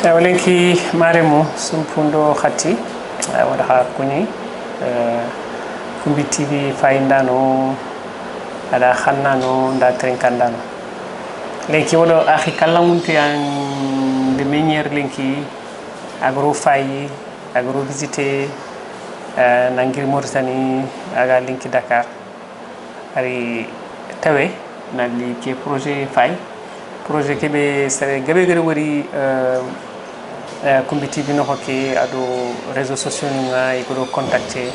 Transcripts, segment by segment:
Walenki maremo sumpundo khati wada ha kuni kumbi TV faindano ada khannano nda trenkandano lenki wodo akhi kallamunti an de manière lenki agro fayi agro visiter nangir Mauritanie aga lenki Dakar ari tawe nali ke projet fay projet kebe sare gabe gare wori kumbi TV no hokke ado réseaux sociaux nga iko contacter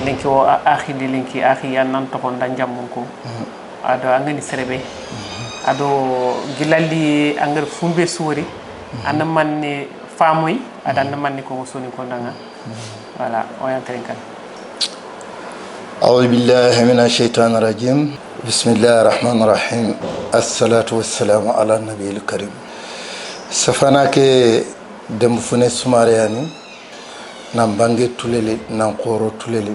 linki o akhi de linki akhi yan nan to kon dan jammun ko ado angani serebe ado gilalli angar fumbe suwori anna manne famoy ada anna manne ko soni ko nanga voilà o yan tren kan أعوذ بالله من الشيطان الرجيم بسم الله الرحمن الرحيم الصلاة والسلام على النبي الكريم سفناك دم فني سمارياني نامبانغي توليلي نانقورو توليلي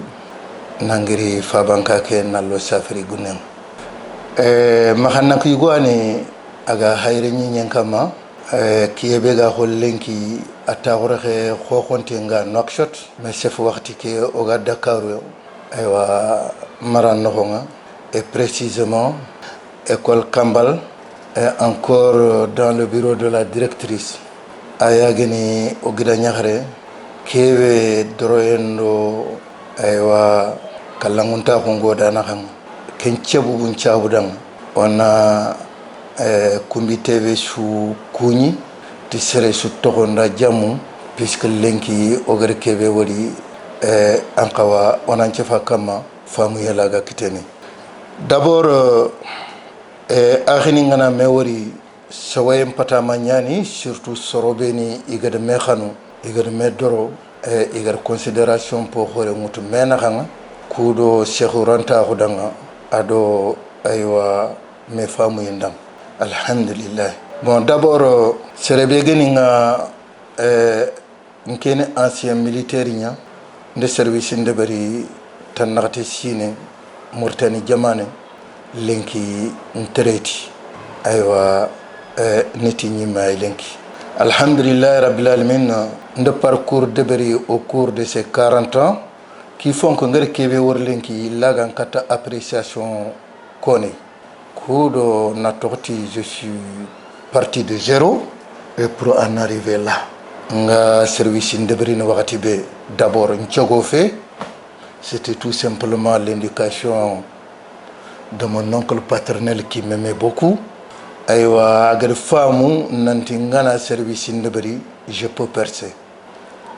نانغري فابانكاك نالو سافري غنم مخانك يغواني aga hayrenyi nyankama kiyebega hollenki atagorxe xoxonte nga Nouakchott mais chef waxti ke oga Dakar aywa maran noxonga et précisément école Kambal et encore dans le bureau de la directrice ayageni ogida ñaxare kewe doroyendo aywa kallangunta xongo dana xam ken cebu bun cabudang ona kumbi TV su kuñi ti sere su toxonda jamu puisque lenki ogere kebe wori ankawa onancefa kama famu yalaga kiteni d'abord akhini ngana me wori sawayem patama nyani surtout sorobeni igade me khanu igade me doro igade considération pour hore mutu mena khanga kudo cheikh ranta khudanga ado aywa me famu yindam alhamdulillah bon d'abord serebe geni nga nkene ancien militaire nya de service ndebari tanakati sine Mauritanie jamane lenki ntereti aywa niti nyima lenki alhamdulillah rabbil alamin de parcours debari au cours de ces 40 ans qui font que ngere kebe wor lenki lagan kata appréciation kone kudo natorti je suis parti de zéro et pour en arriver là nga service ndebari no wakati be d'abord nchogo fait c'était tout simplement l'indication de mon oncle paternel qui m'aimait beaucoup aywa agar famu nanti ngana service ndebari je peux percer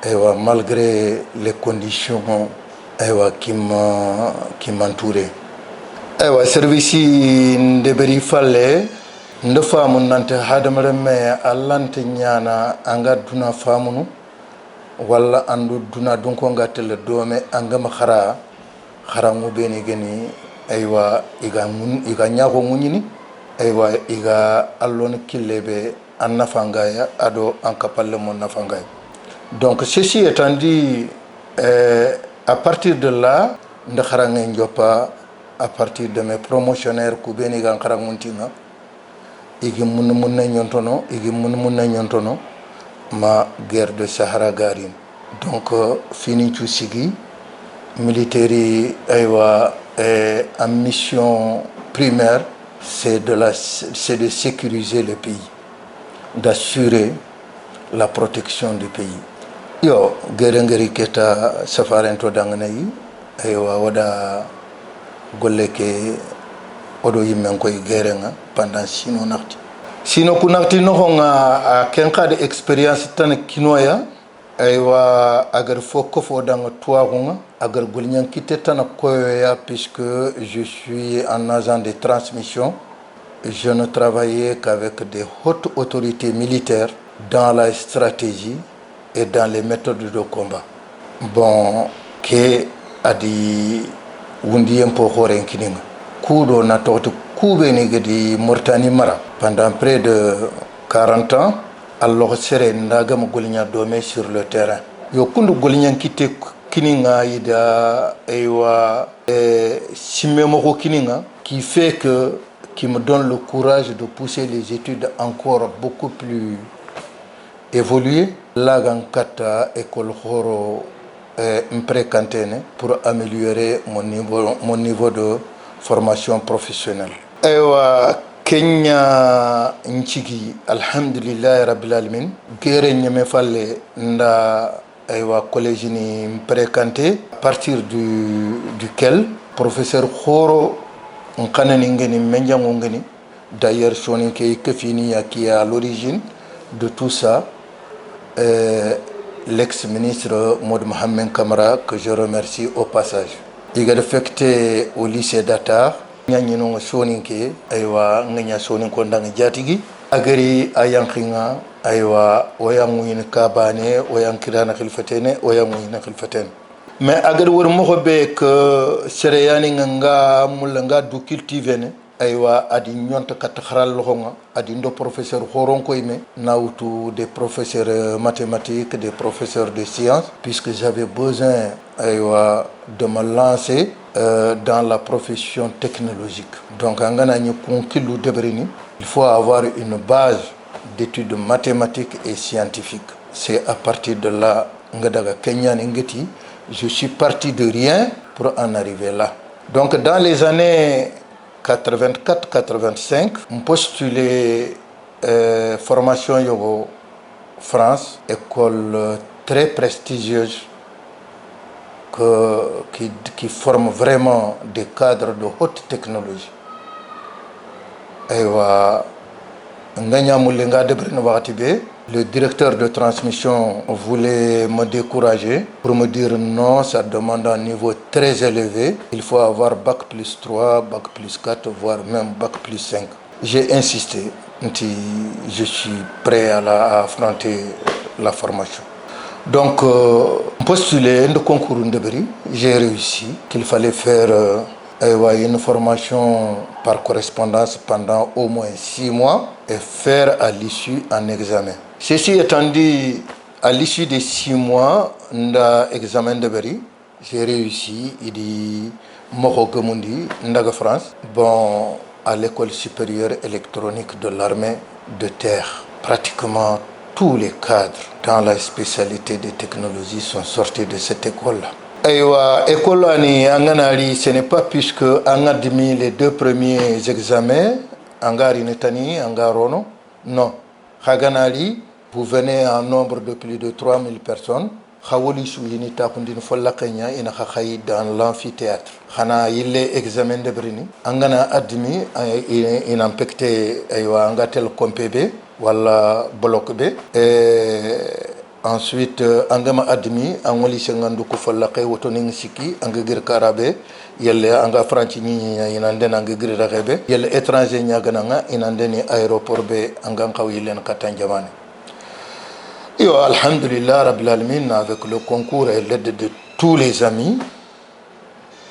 aywa malgré les conditions aywa qui m'entouraient aywa service ndebari fallait ndo famu nante hadamare me allante nyana anga duna famunu walla andu duna dunko ngatel dome angama khara ngubeni geni aywa iga nyako ngunyini aywa iga allon killebe annafangaya ado ankapalle mon nafangaya donc ceci étant dit à partir de là nda khara njopa à partir de mes promotionnaires ku beni gan khara nguntinga igi mun nyontono ma guerre de Sahara garin donc fini tu sigi militaire aywa en mission primaire c'est de sécuriser le pays, d'assurer la protection du pays. Yo gerengeri keta safarento danganayi aywa wada golleke odo yimen koy gerenga pendant sino kunakti no nga kenka de expérience tan kinoya aywa agar foko fodanga tuagunga agar gulnyan kite tan koyoya puisque je suis un agent de transmission. Je ne travaillais qu'avec des hautes autorités militaires dans la stratégie et dans les méthodes de combat. Bon, ke adi wundiem po horen kininga kudo na totu kubeni gedi Mauritanie mara pendant près de 40 ans alors sere ndaga mo golinya domé sur le terrain yo kundu golinya kite kininga ida aywa simemo ko kininga qui fait que qui me donne le courage de pousser les études encore beaucoup plus évoluer. Lagan kata école horo fréquentene pour améliorer mon niveau de formation professionnelle. Ewa Kenya nchigi alhamdulillah rabbil alamin gere nyame falle nda aywa collège ni fréquenté à partir duquel professeur Khoro nkanani ngeni menjango ngeni d'ailleurs sonin ke fini qui est à l'origine de tout ça l'ex-ministre Maud Mohamed Kamara que je remercie au passage. Il est affecté au lycée Dakar ñañino sonin ke aywa nganya sonin ko ndang jatigi agari ayankinga aywa oyanguin kabane oyankirana khilfatene oyanguin khilfatene mais agar wor mo be que sereyani nga mulanga du cultivene aywa adi nyonta kat kharal loxonga adi ndo professeur khoron ko yime nawtu des professeurs mathématiques, des professeurs de sciences, puisque j'avais besoin aywa de me lancer dans la profession technologique. Donc angana ni konkilu debrini, il faut avoir une base d'études mathématiques et scientifiques. C'est à partir de là ngadaga Kenya ngeti, je suis parti de rien pour en arriver là. Donc dans les années 84-85, on postulait formation Yogo France, école très prestigieuse qui forme vraiment des cadres de haute technologie. Le directeur de transmission voulait me décourager pour me dire non, ça demande un niveau très élevé. Il faut avoir bac plus 3, bac plus 4, voire même bac plus 5. J'ai insisté. Je suis prêt à affronter la formation. Donc, postulé le concours de Beri, j'ai réussi qu'il fallait faire une formation par correspondance pendant au moins 6 mois et faire à l'issue un examen. Ceci étant dit, à l'issue des 6 mois d'examen de Beri, j'ai réussi, il dit Moko Gemundi, Ndaga France, bon, à l'école supérieure électronique de l'armée de terre. Pratiquement tous les cadres dans la spécialité des technologies sont sortis de cette école-là. École ce n'est pas puisque on a admis les 2 premiers examens, Angari Netani, Angarono. Non. Haganali, vous venez en nombre de plus de 3000 personnes. Khawoli souyini takundin folla kenya ina khayi dans l'amphithéâtre. Khana yille examen de brini. Angana admis in impacté aywa angatel kompebe wala bloc B. Ensuite angama admis angoli sengandu ko folla kay wotoning siki angagir karabe yelle anga franci ni inanden angagir rakhebe yelle étranger nyagana inandeni aéroport be angan khawilen katanjamane. Et alhamdulillah rabbil alamin, avec le concours et l'aide de tous les amis,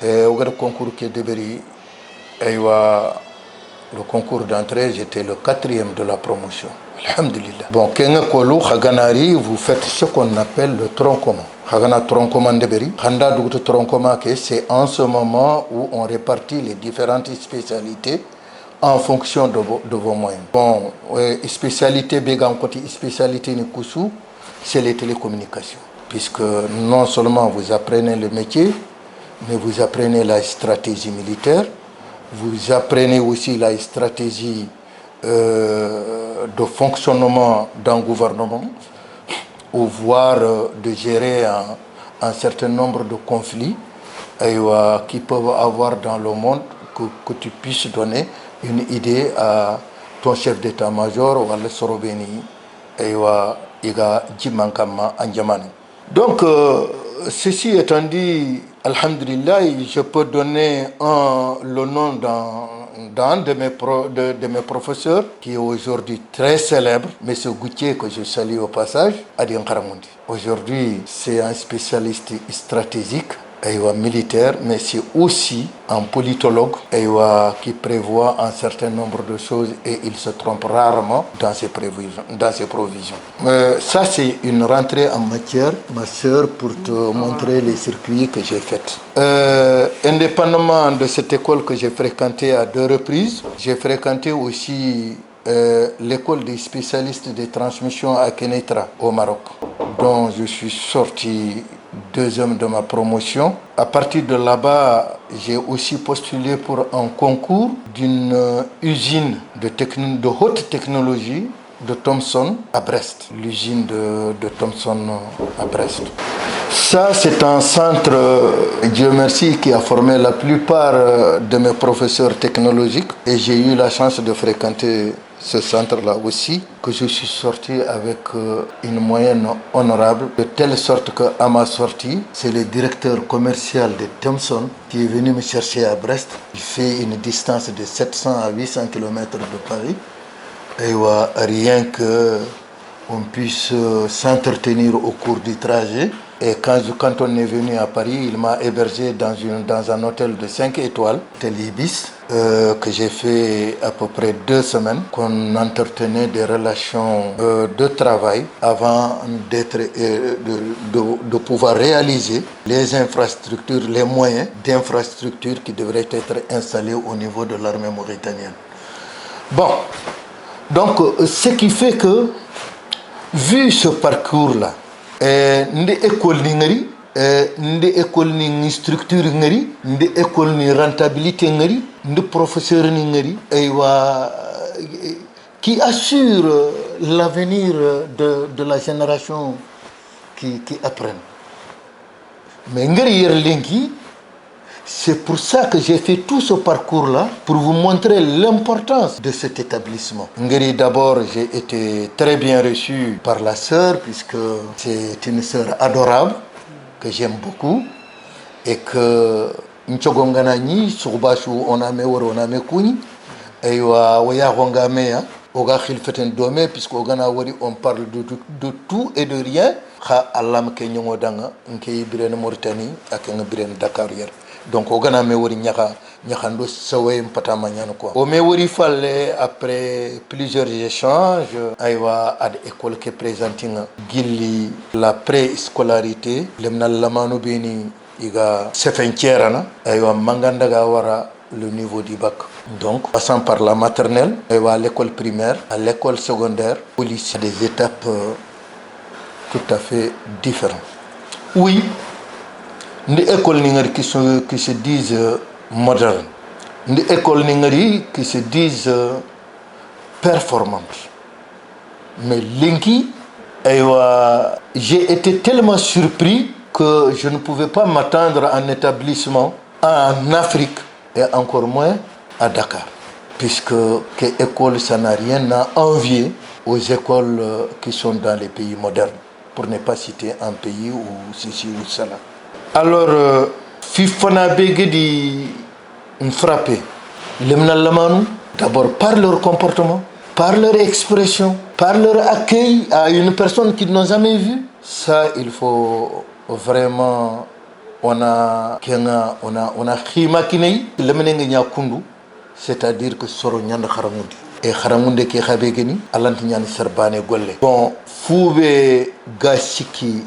au concours qui est déberi, le concours d'entrée, j'étais le 4e de la promotion. Alhamdulillah. Bon, Kenga Kolo, Haganari, vous faites ce qu'on appelle le tronc commun. Hagana tronc commun déberi. Handa doutre tronc commun, c'est en ce moment où on répartit les différentes spécialités en fonction de vos moyens. Bon, spécialité Bégan côté spécialité Nikusu, c'est les télécommunications. Puisque non seulement vous apprenez le métier, mais vous apprenez la stratégie militaire, vous apprenez aussi la stratégie de fonctionnement d'un gouvernement, ou voire de gérer un certain nombre de conflits qui peuvent avoir dans le monde, que tu puisses donner une idée à ton chef d'état-major ou à l'Sorobeni et à Iga Jimankama Anjamane. Donc, ceci étant dit, alhamdulillah, je peux donner le nom d'un de mes professeurs qui est aujourd'hui très célèbre, M. Goutier, que je salue au passage, Adien Karamundi. Aujourd'hui, c'est un spécialiste stratégique, militaire, mais c'est aussi un politologue qui prévoit un certain nombre de choses et il se trompe rarement dans ses provisions. Ça, c'est une rentrée en matière, ma sœur, pour te montrer les circuits que j'ai faits. Indépendamment de cette école que j'ai fréquentée à 2 reprises, j'ai fréquenté aussi l'école des spécialistes des transmissions à Kenetra au Maroc, dont je suis sorti deuxième de ma promotion. À partir de là-bas, j'ai aussi postulé pour un concours d'une usine de haute technologie de Thomson à Brest, l'usine de Thomson à Brest. Ça, c'est un centre, Dieu merci, qui a formé la plupart de mes professeurs technologiques et j'ai eu la chance de fréquenter ce centre-là aussi, que je suis sorti avec une moyenne honorable, de telle sorte qu'à ma sortie, c'est le directeur commercial de Thomson qui est venu me chercher à Brest. Il fait une distance de 700 à 800 km de Paris. Et rien qu'on puisse s'entretenir au cours du trajet. Et quand on est venu à Paris, il m'a hébergé dans un hôtel de 5 étoiles, hôtel Ibis, que j'ai fait à peu près 2 semaines, qu'on entretenait des relations de travail avant de pouvoir réaliser les infrastructures, les moyens d'infrastructures qui devraient être installés au niveau de l'armée mauritanienne. Bon, donc ce qui fait que, vu ce parcours-là, ndi école ni ngari ndi école ni structure ngari ndi école ni rentabilité ngari ndi professeur ni ngari qui assure l'avenir de la génération qui apprennent. Mais ngari yer lenki, c'est pour ça que j'ai fait tout ce parcours-là, pour vous montrer l'importance de cet établissement. Ngeri, d'abord, j'ai été très bien reçu par la sœur, puisque c'est une sœur adorable, que j'aime beaucoup, et que Nchogonganani, Surbashu, Oname Woro, Oname Kuni, et Waya Rongamea, Oga Khilfeten Dome, puisqu'Ogana Wari, on parle de tout et de rien. Kha Alam Kenyongo Danga, Nkei Biren Mauritanie, Aken Biren Dakar hier. Donc ogana me wori nyakando sawe mpatama nyano quoi. O me wori falle après plusieurs échanges aywa ad école ke présentinga gilli la préscolarité lemna lamano beni iga sefencerana aywa mangandaga wara le niveau du bac. Donc passant par la maternelle aywa à l'école primaire, à l'école secondaire, au lycée, des étapes tout à fait différentes. Oui, des écoles qui se disent modernes, des écoles qui se disent performantes. Mais Linky, j'ai été tellement surpris que je ne pouvais pas m'attendre à un établissement en Afrique et encore moins à Dakar. Puisque que école, ça n'a rien à envier aux écoles qui sont dans les pays modernes, pour ne pas citer un pays ou ceci ou cela. Alors, Fifana Begedi frappé. D'abord par leur comportement, par leur expression, par leur accueil à une personne qu'ils n'ont jamais vue. Ça, il faut vraiment, on a khima kinei, c'est-à-dire que soro nyanda kharamundi. Et kharamunde ke khabegeni, alanti nyani serbane golle. Bon, Foube Gashiki,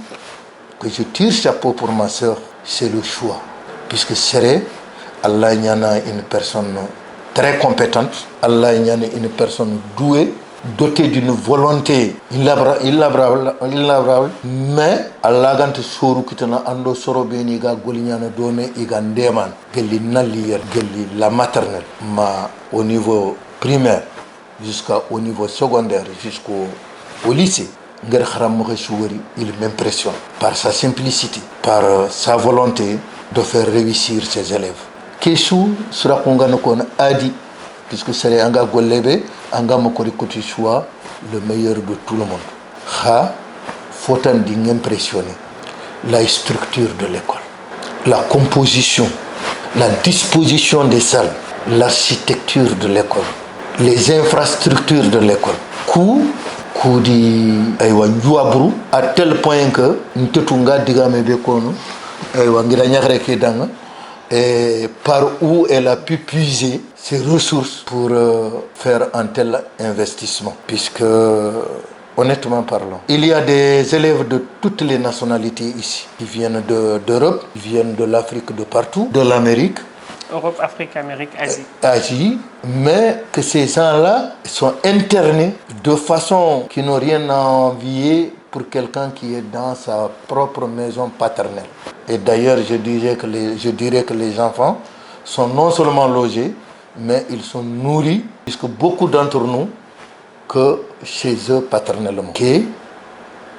que je tire chapeau pour ma soeur, c'est le choix. Puisque Séré, Allah y en a une personne très compétente, Allah y en a une personne douée, dotée d'une volonté inlabrable, mais Allah gante soru kitana ando soro beni ga golignana dome iga ndeman gelli nallier gelli la maternelle ma au niveau primaire jusqu'au niveau secondaire jusqu'au lycée. Il m'impressionne par sa simplicité, par sa volonté de faire réussir ses élèves. Keshu sera kon adi, puisque c'est anga golebe, anga mokori koti choix le meilleur de tout le monde. Ha, faut impressionner la structure de l'école, la composition, la disposition des salles, l'architecture de l'école, les infrastructures de l'école. Koudi aywa njuabru à tel point que ntetunga digame be kono aywa ngira nyakre ke danga et par où elle a pu puiser ses ressources pour faire un tel investissement, puisque honnêtement parlant, il y a des élèves de toutes les nationalités ici qui viennent d'Europe, qui viennent de l'Afrique, de partout, de l'Amérique, Europe, Afrique, Amérique, Asie. Asie, mais que ces gens-là sont internés de façon qui n'ont rien à envier pour quelqu'un qui est dans sa propre maison paternelle. Et d'ailleurs, je dirais que les enfants sont non seulement logés, mais ils sont nourris, puisque beaucoup d'entre nous, que chez eux paternellement. Okay.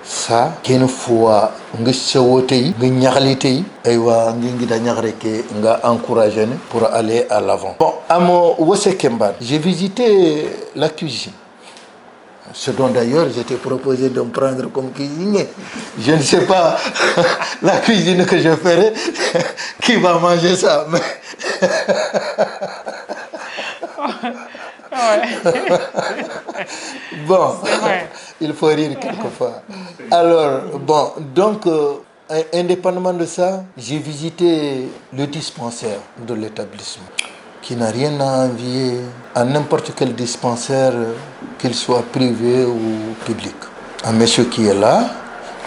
Ça ken fois nga sewotey nga ñaxalitey ay wa ngi ngi da ñaxreke nga encourager pour aller à l'avant. Bon, amo wose kemban, j'ai visité la cuisine. Ce dont d'ailleurs j'étais proposé de me prendre comme cuisinier. Je ne sais pas la cuisine que je ferai qui va manger ça, mais bon, il faut rire quelquefois. Alors, bon, donc, indépendamment de ça, j'ai visité le dispensaire de l'établissement, qui n'a rien à envier à n'importe quel dispensaire, qu'il soit privé ou public. Un monsieur qui est là,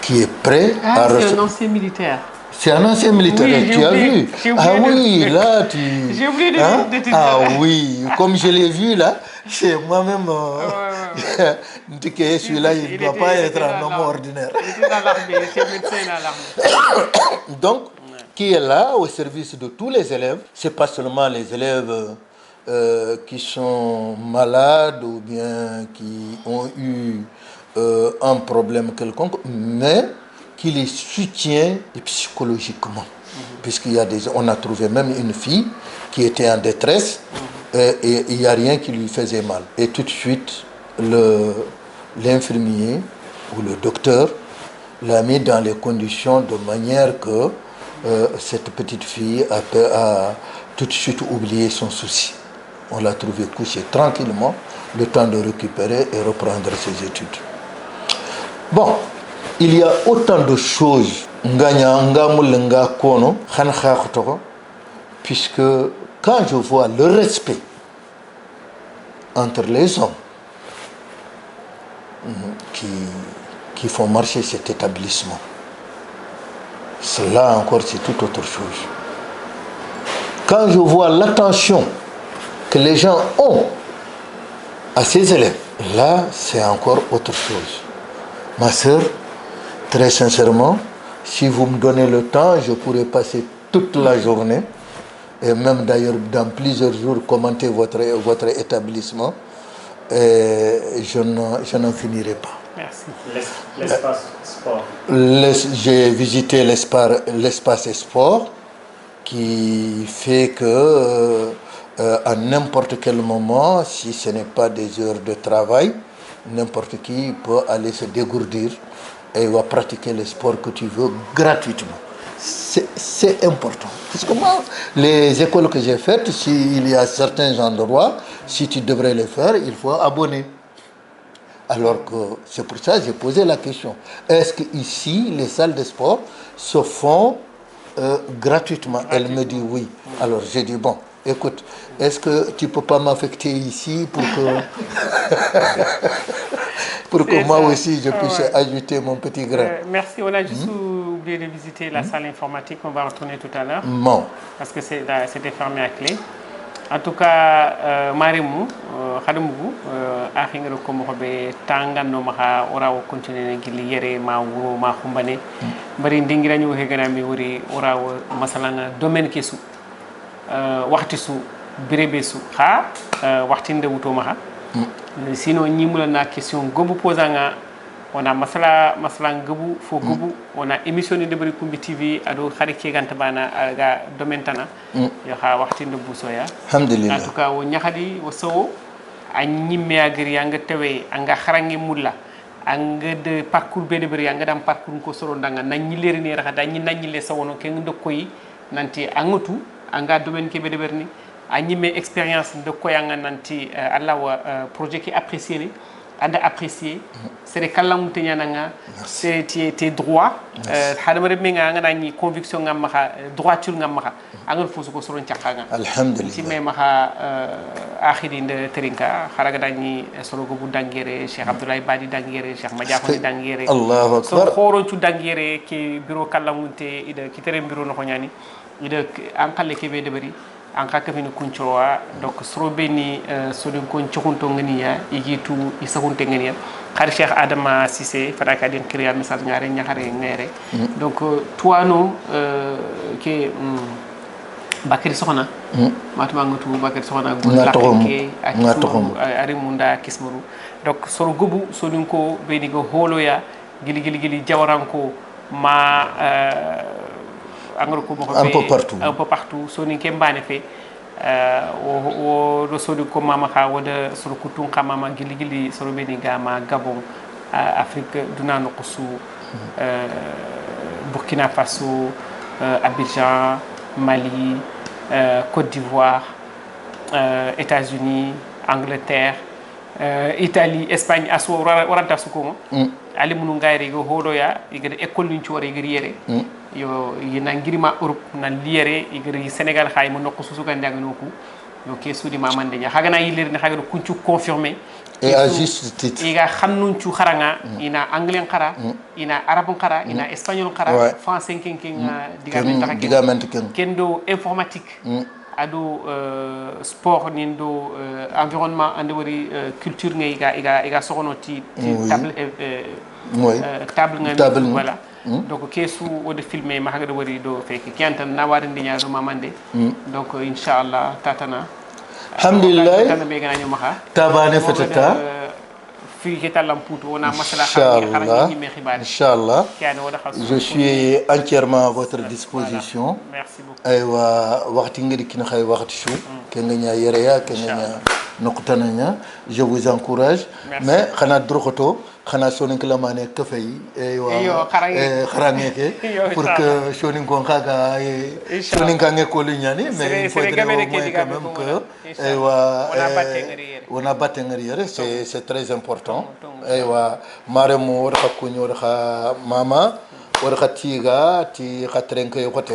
qui est prêt à recevoir. C'est un ancien militaire. C'est un ancien militaire, oui, tu as vu? Ah oui, là, tu... J'ai oublié de te dire. Ah oui, comme je l'ai vu là, c'est moi-même... celui-là, il ne doit pas être un homme ordinaire. Il était dans l'armée, c'est médecin dans l'armée. Donc, qui est là au service de tous les élèves. C'est pas seulement les élèves qui sont malades ou bien qui ont eu un problème quelconque, mais qui les soutient psychologiquement. Puisqu'il y a on a trouvé même une fille qui était en détresse et il n'y a rien qui lui faisait mal. Et tout de suite, l'infirmier ou le docteur l'a mis dans les conditions de manière que cette petite fille a tout de suite oublié son souci. On l'a trouvé couchée tranquillement, le temps de récupérer et reprendre ses études. Bon, il y a autant de choses puisque quand je vois le respect entre les hommes qui font marcher cet établissement, cela encore c'est tout autre chose. Quand je vois l'attention que les gens ont à ces élèves, là c'est encore autre chose. Ma sœur, très sincèrement, si vous me donnez le temps, je pourrais passer toute la journée et même d'ailleurs dans plusieurs jours commenter votre établissement et je n'en finirai pas. Merci. L'espace sport. J'ai visité l'espace sport qui fait que à n'importe quel moment, si ce n'est pas des heures de travail, n'importe qui peut aller se dégourdir et va pratiquer le sport que tu veux gratuitement. C'est important. Parce que moi, les écoles que j'ai faites, s'il y a certains endroits, si tu devrais les faire, il faut abonner. Alors que c'est pour ça que j'ai posé la question. Est-ce qu'ici, les salles de sport se font gratuitement? Elle me dit oui. Alors j'ai dit bon, écoute, est-ce que tu ne peux pas m'affecter ici pour que moi aussi je puisse ajouter mon petit grain? Merci, on a juste oublié de visiter la salle informatique, on va retourner tout à l'heure. Non. Parce que c'était fermé à clé. En tout cas, Marimu, Khadumugu, Ahingero Komobe, Tanga no Maha, Ora o continue Gili Yere, Ma Wuro, Ma Humbane, Bari Ndingira ñu hegana mi wuri ora o masalanga domaine kesu waxti su birebe su ha waxtinde wuto maha sinon ñimula na question gobu posanga on a masala gobu fo gobu on a émission de bari kumbi tv ado xari ke ganta bana ga domaine tana yo ha waxtinde busoya alhamdulillah en tout cas o ñaxadi o sowo a ñimme agri anga tewe anga xarangi mulla anga de parcours bede bari anga dam parcours ko soro ndanga nañi leri ni raxa dañi nañi le sawono ke ndo koy nanti angatu anga domaine ke bede berni a ñimme expérience de koyanga nanti alla wa projet qui apprécié anda apprécier c'est des kalamu teñananga c'est tes droits hadama rebe nga nga dañi conviction ngam maxa droiture ngam maxa angal fosu ko soron ciakanga alhamdulillah ci me maxa akhidi de terinka xaraga dañi solo go bu dangere Cheikh Abdoulaye Badi dangere Cheikh Madiafoni dangere Allahu akbar so khoro ci dangere ki bureau kalamu te ida ki tere bureau no ko ñani ida an xale ke be de bari an ka kafini kuncowa donc sorobe ni sodin kon cokunto ngania igitu isakunte ngania khar cheikh adama cissé fada ka din kriya message ngare ñaxare ngere donc tuano ke bakari soxna matuma ngatu bakari soxna go lakke ak ari munda kismuru donc soro gobu sodin ko beni go holoya gili jawaranko ma un peu partout soni ke mbane fe wo do sodi ko mama kha wada soro kutun mama gili soro beni gama Gabon Afrique dunano qusu Burkina Faso Abidjan Mali Côte d'Ivoire États-Unis Angleterre Italie Espagne aso waranta suko ali munu ngayre go hodoya igere école ni ciore igere yere yo yina ngirima Europe nan liyere igere Sénégal xay mo nokku susu kan dang noku yo ke sudi mamande nya hagana yilir ni hagana kuncu confirmé et à juste titre iga xamnun ci xaranga ina anglais xara ina arabun xara ina espagnol xara français king digament kendo informatique ado sport nindo environnement ande wari culture ngay iga soxono ti table table ngay voilà donc kesu wode filmer ma haga wari do feki kiantan na wari ndinya do mamande donc inshallah tatana alhamdulillah tatana be gana nyuma tabane fetata fi kitalam puto wona masala xarani mi xibaar inshallah je suis entièrement à votre disposition merci beaucoup aywa waxti ngiri kin xay waxti shu kenga nya yereya kenga nya noqtananya je vous encourage mais xana droxoto xana sonin kala mané kafay aywa xarangeke pour que sonin ko xaga sonin ka ngeko li ñani mais il faut dire au moins quand même que aywa on a batté ngariere c'est très important aywa maremo wor xakunyo wor xa mama wor xa tiga ti xa trenke yokote